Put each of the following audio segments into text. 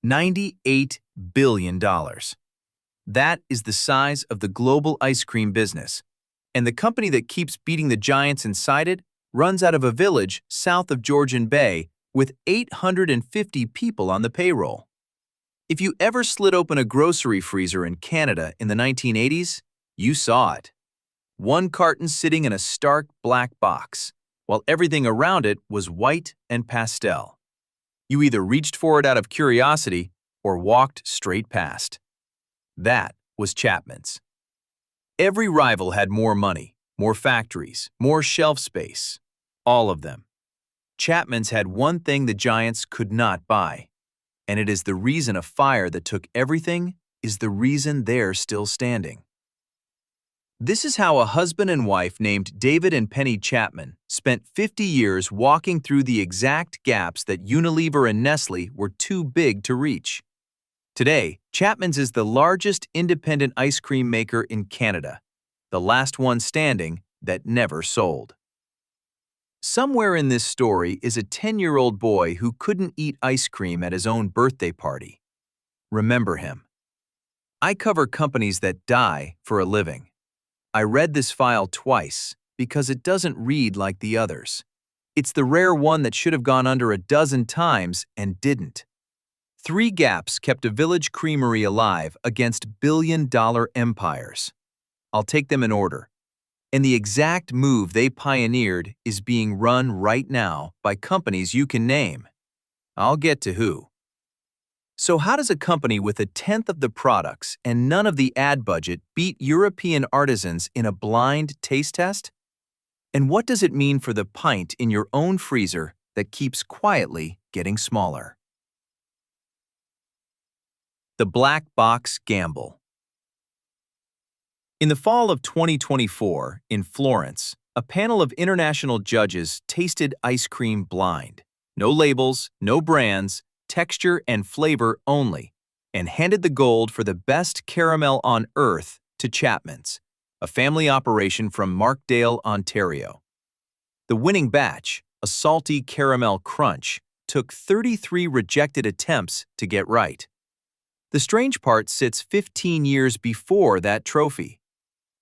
$98 billion. That is the size of the global ice cream business, and the company that keeps beating the giants inside it runs out of a village south of Georgian Bay with 850 people on the payroll. If you ever slid open a grocery freezer in Canada in the 1980s, you saw it. One carton sitting in a stark black box, while everything around it was white and pastel. You either reached for it out of curiosity or walked straight past. That was Chapman's. Every rival had more money, more factories, more shelf space. All of them. Chapman's had one thing the giants could not buy, and it is the reason a fire that took everything is the reason they're still standing. This is how a husband and wife named David and Penny Chapman spent 50 years walking through the exact gaps that Unilever and Nestlé were too big to reach. Today, Chapman's is the largest independent ice cream maker in Canada, the last one standing that never sold. Somewhere in this story is a 10-year-old boy who couldn't eat ice cream at his own birthday party. Remember him. I cover companies that die for a living. I read this file twice because it doesn't read like the others. It's the rare one that should have gone under a dozen times and didn't. 3 gaps kept a village creamery alive against billion-dollar empires. I'll take them in order. And the exact move they pioneered is being run right now by companies you can name. I'll get to who. So how does a company with 1/10 of the products and none of the ad budget beat European artisans in a blind taste test? And what does it mean for the pint in your own freezer that keeps quietly getting smaller? The Black Box Gamble. In the fall of 2024, in Florence, a panel of international judges tasted ice cream blind. No labels, no brands, texture and flavor only, and handed the gold for the best caramel on earth to Chapman's, a family operation from Markdale, Ontario. The winning batch, a salty caramel crunch, took 33 rejected attempts to get right. The strange part sits 15 years before that trophy.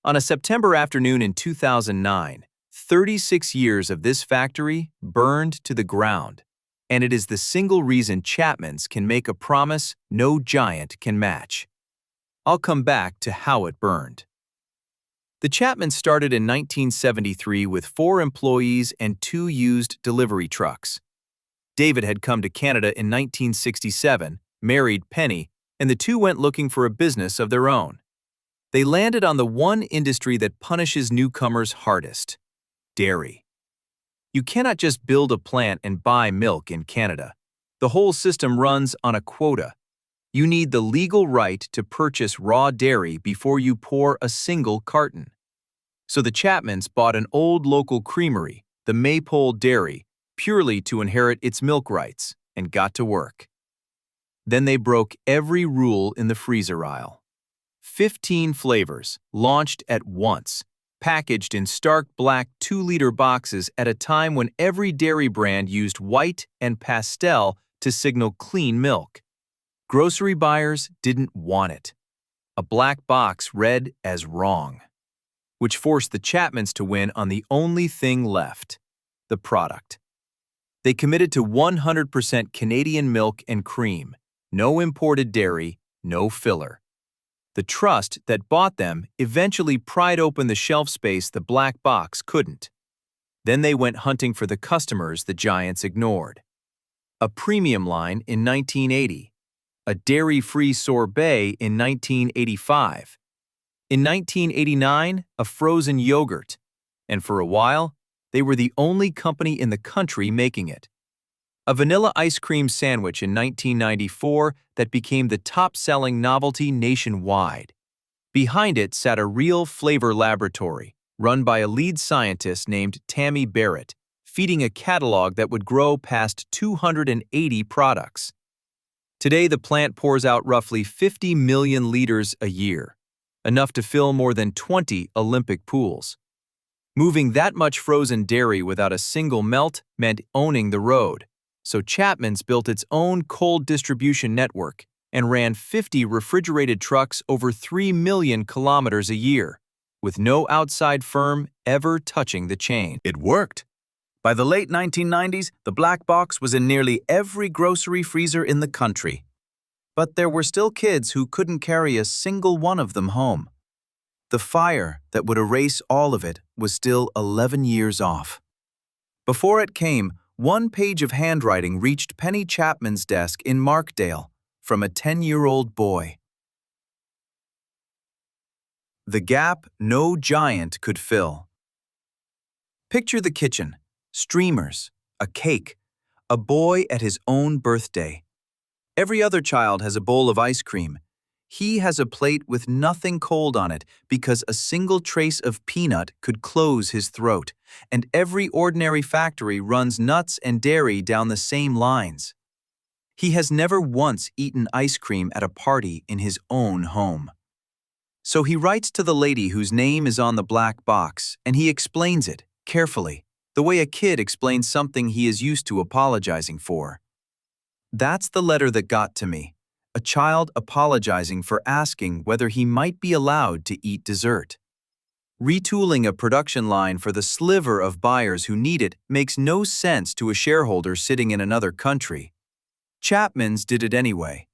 On a September afternoon in 2009, 36 years of this factory burned to the ground. And it is the single reason Chapman's can make a promise no giant can match. I'll come back to how it burned. The Chapman's started in 1973 with 4 employees and 2 used delivery trucks. David had come to Canada in 1967, married Penny, and the two went looking for a business of their own. They landed on the one industry that punishes newcomers hardest: dairy. You cannot just build a plant and buy milk in Canada. The whole system runs on a quota. You need the legal right to purchase raw dairy before you pour a single carton. So the Chapmans bought an old local creamery, the Maypole Dairy, purely to inherit its milk rights, and got to work. Then they broke every rule in the freezer aisle. 15 flavors, launched at once, packaged in stark black 2-liter boxes at a time when every dairy brand used white and pastel to signal clean milk. Grocery buyers didn't want it. A black box read as wrong, which forced the Chapmans to win on the only thing left: the product. They committed to 100% Canadian milk and cream, no imported dairy, no filler. The trust that bought them eventually pried open the shelf space the black box couldn't. Then they went hunting for the customers the giants ignored. A premium line in 1980, a dairy-free sorbet in 1985, in 1989, a frozen yogurt, and for a while, they were the only company in the country making it. A vanilla ice cream sandwich in 1994 that became the top-selling novelty nationwide. Behind it sat a real flavor laboratory, run by a lead scientist named Tammy Barrett, feeding a catalog that would grow past 280 products. Today, the plant pours out roughly 50 million liters a year, enough to fill more than 20 Olympic pools. Moving that much frozen dairy without a single melt meant owning the road. So Chapman's built its own cold distribution network and ran 50 refrigerated trucks over 3 million kilometers a year, with no outside firm ever touching the chain. It worked. By the late 1990s, the black box was in nearly every grocery freezer in the country. But there were still kids who couldn't carry a single one of them home. The fire that would erase all of it was still 11 years off. Before it came, one page of handwriting reached Penny Chapman's desk in Markdale from a 10-year-old boy. The gap no giant could fill. Picture the kitchen, streamers, a cake, a boy at his own birthday. Every other child has a bowl of ice cream. He has a plate with nothing cold on it because a single trace of peanut could close his throat, and every ordinary factory runs nuts and dairy down the same lines. He has never once eaten ice cream at a party in his own home. So he writes to the lady whose name is on the black box, and he explains it, carefully, the way a kid explains something he is used to apologizing for. That's the letter that got to me, a child apologizing for asking whether he might be allowed to eat dessert. Retooling a production line for the sliver of buyers who need it makes no sense to a shareholder sitting in another country. Chapman's did it anyway.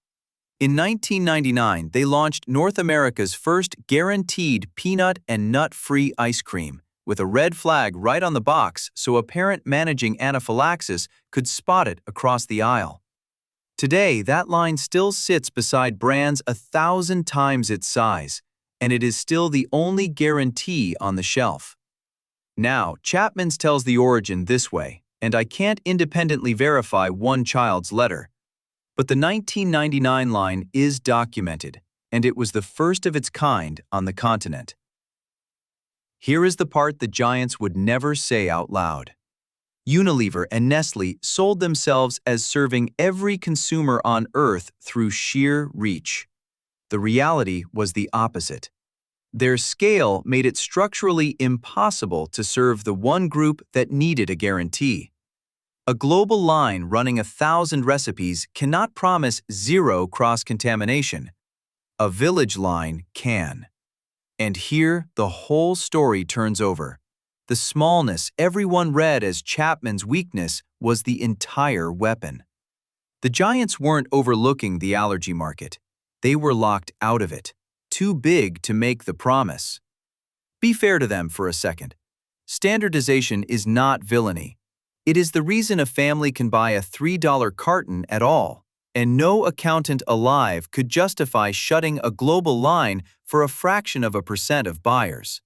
In 1999, they launched North America's first guaranteed peanut and nut-free ice cream, with a red flag right on the box so a parent managing anaphylaxis could spot it across the aisle. Today, that line still sits beside brands 1,000 times its size, and it is still the only guarantee on the shelf. Now, Chapman's tells the origin this way, and I can't independently verify one child's letter. But the 1999 line is documented, and it was the first of its kind on the continent. Here is the part the giants would never say out loud. Unilever and Nestlé sold themselves as serving every consumer on Earth through sheer reach. The reality was the opposite. Their scale made it structurally impossible to serve the one group that needed a guarantee. A global line running 1,000 recipes cannot promise zero cross-contamination. A village line can. And here the whole story turns over. The smallness everyone read as Chapman's weakness was the entire weapon. The giants weren't overlooking the allergy market. They were locked out of it, too big to make the promise. Be fair to them for a second. Standardization is not villainy. It is the reason a family can buy a $3 carton at all, and no accountant alive could justify shutting a global line for a fraction of a percent of buyers.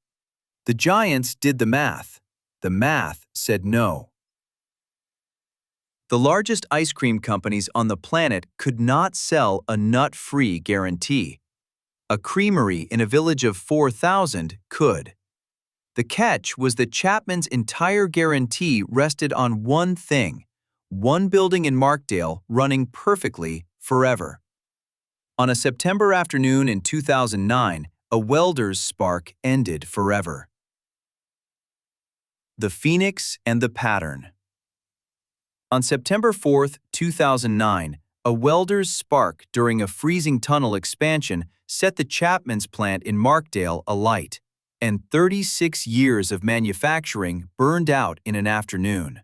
The giants did the math. The math said no. The largest ice cream companies on the planet could not sell a nut-free guarantee. A creamery in a village of 4,000 could. The catch was that Chapman's entire guarantee rested on one thing, one building in Markdale running perfectly forever. On a September afternoon in 2009, a welder's spark ended forever. The Phoenix and the Pattern. On September 4, 2009, a welder's spark during a freezing tunnel expansion set the Chapman's plant in Markdale alight, and 36 years of manufacturing burned out in an afternoon.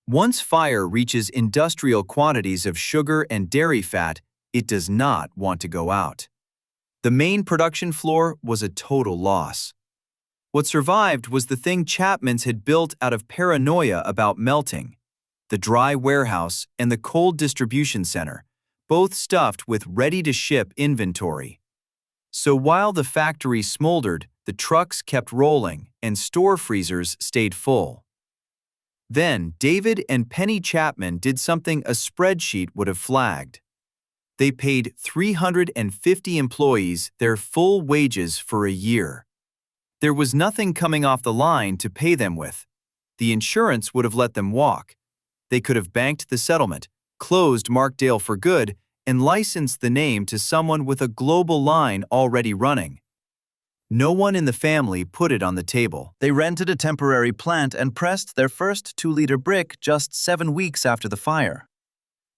Once fire reaches industrial quantities of sugar and dairy fat, it does not want to go out. The main production floor was a total loss. What survived was the thing Chapman's had built out of paranoia about melting: the dry warehouse and the cold distribution center, both stuffed with ready-to-ship inventory. So while the factory smoldered, the trucks kept rolling and store freezers stayed full. Then David and Penny Chapman did something a spreadsheet would have flagged. They paid 350 employees their full wages for a year. There was nothing coming off the line to pay them with. The insurance would have let them walk. They could have banked the settlement, closed Markdale for good, and licensed the name to someone with a global line already running. No one in the family put it on the table. They rented a temporary plant and pressed their first 2-liter brick just 7 weeks after the fire.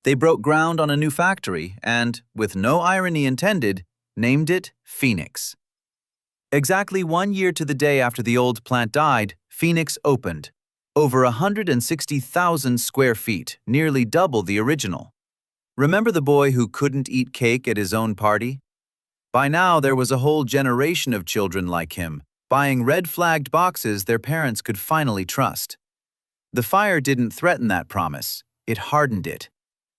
They broke ground on a new factory and, with no irony intended, named it Phoenix. Exactly 1 year to the day after the old plant died, Phoenix opened. Over 160,000 square feet, nearly double the original. Remember the boy who couldn't eat cake at his own party? By now, there was a whole generation of children like him, buying red-flagged boxes their parents could finally trust. The fire didn't threaten that promise, it hardened it.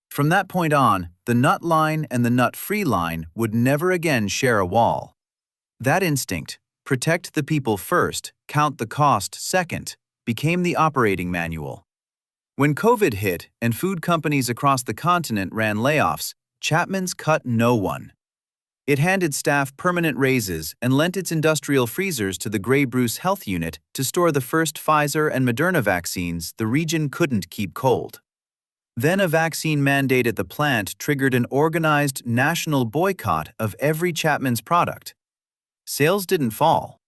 From that point on, the nut line and the nut-free line would never again share a wall. That instinct, protect the people first, count the cost second, became the operating manual. When COVID hit and food companies across the continent ran layoffs, Chapman's cut no one. It handed staff permanent raises and lent its industrial freezers to the Grey Bruce Health Unit to store the first Pfizer and Moderna vaccines the region couldn't keep cold. Then a vaccine mandate at the plant triggered an organized national boycott of every Chapman's product. Sales didn't fall.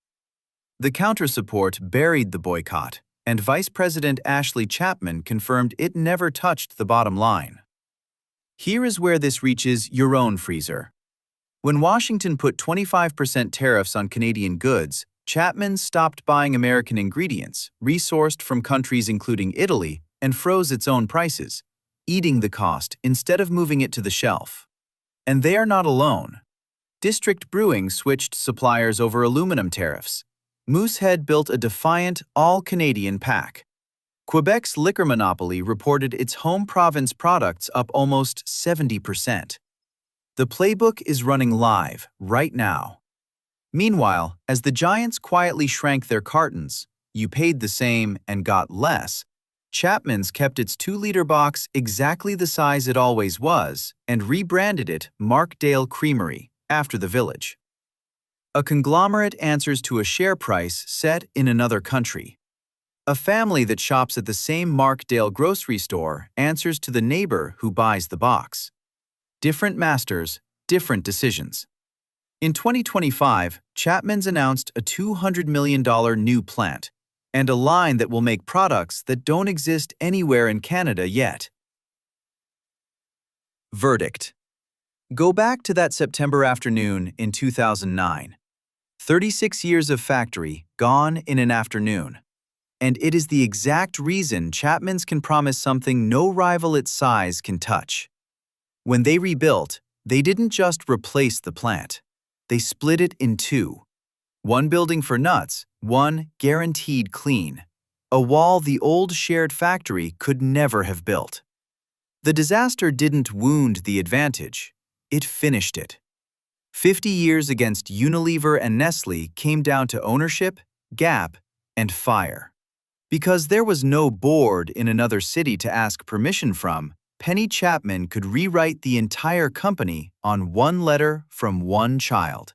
The counter-support buried the boycott, and Vice President Ashley Chapman confirmed it never touched the bottom line. Here is where this reaches your own freezer. When Washington put 25% tariffs on Canadian goods, Chapman stopped buying American ingredients, resourced from countries including Italy, and froze its own prices, eating the cost instead of moving it to the shelf. And they are not alone. District Brewing switched suppliers over aluminum tariffs. Moosehead built a defiant, all-Canadian pack. Quebec's liquor monopoly reported its home province products up almost 70%. The playbook is running live right now. Meanwhile, as the giants quietly shrank their cartons, you paid the same and got less, Chapman's kept its 2-liter box exactly the size it always was and rebranded it Markdale Creamery, after the village. A conglomerate answers to a share price set in another country. A family that shops at the same Markdale grocery store answers to the neighbor who buys the box. Different masters, different decisions. In 2025, Chapman's announced a $200 million new plant and a line that will make products that don't exist anywhere in Canada yet. Verdict. Go back to that September afternoon in 2009. 36 years of factory gone in an afternoon. And it is the exact reason Chapman's can promise something no rival its size can touch. When they rebuilt, they didn't just replace the plant. They split it in two. One building for nuts, one guaranteed clean. A wall the old shared factory could never have built. The disaster didn't wound the advantage. It finished it. 50 years against Unilever and Nestlé came down to ownership, gap, and fire. Because there was no board in another city to ask permission from, Penny Chapman could rewrite the entire company on one letter from one child.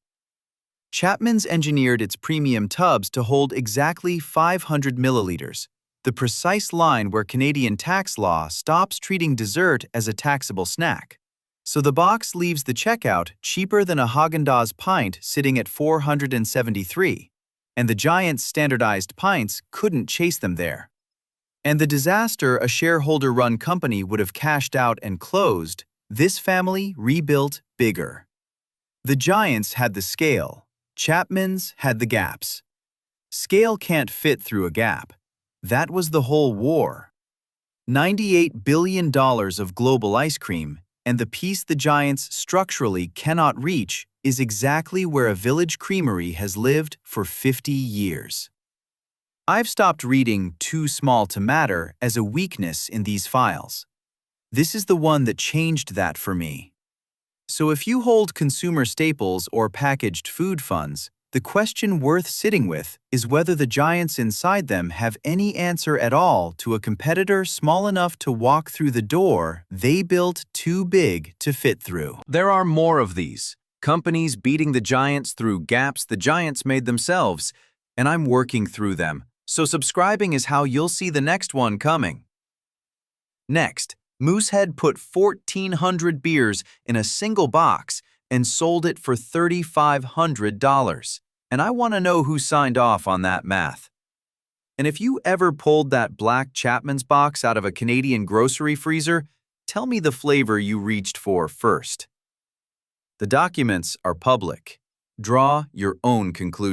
Chapman's engineered its premium tubs to hold exactly 500 milliliters, the precise line where Canadian tax law stops treating dessert as a taxable snack. So the box leaves the checkout cheaper than a Haagen-Dazs pint sitting at $473, and the giant's standardized pints couldn't chase them there. And the disaster a shareholder-run company would have cashed out and closed, this family rebuilt bigger. The giants had the scale. Chapman's had the gaps. Scale can't fit through a gap. That was the whole war. $98 billion of global ice cream, and the piece the giants structurally cannot reach is exactly where a village creamery has lived for 50 years. I've stopped reading "too small to matter" as a weakness in these files. This is the one that changed that for me. So if you hold consumer staples or packaged food funds, the question worth sitting with is whether the giants inside them have any answer at all to a competitor small enough to walk through the door they built too big to fit through. There are more of these. Companies beating the giants through gaps the giants made themselves, and I'm working through them. So subscribing is how you'll see the next one coming. Next, Moosehead put 1,400 beers in a single box and sold it for $3,500. And I want to know who signed off on that math. And if you ever pulled that black Chapman's box out of a Canadian grocery freezer, tell me the flavor you reached for first. The documents are public. Draw your own conclusions.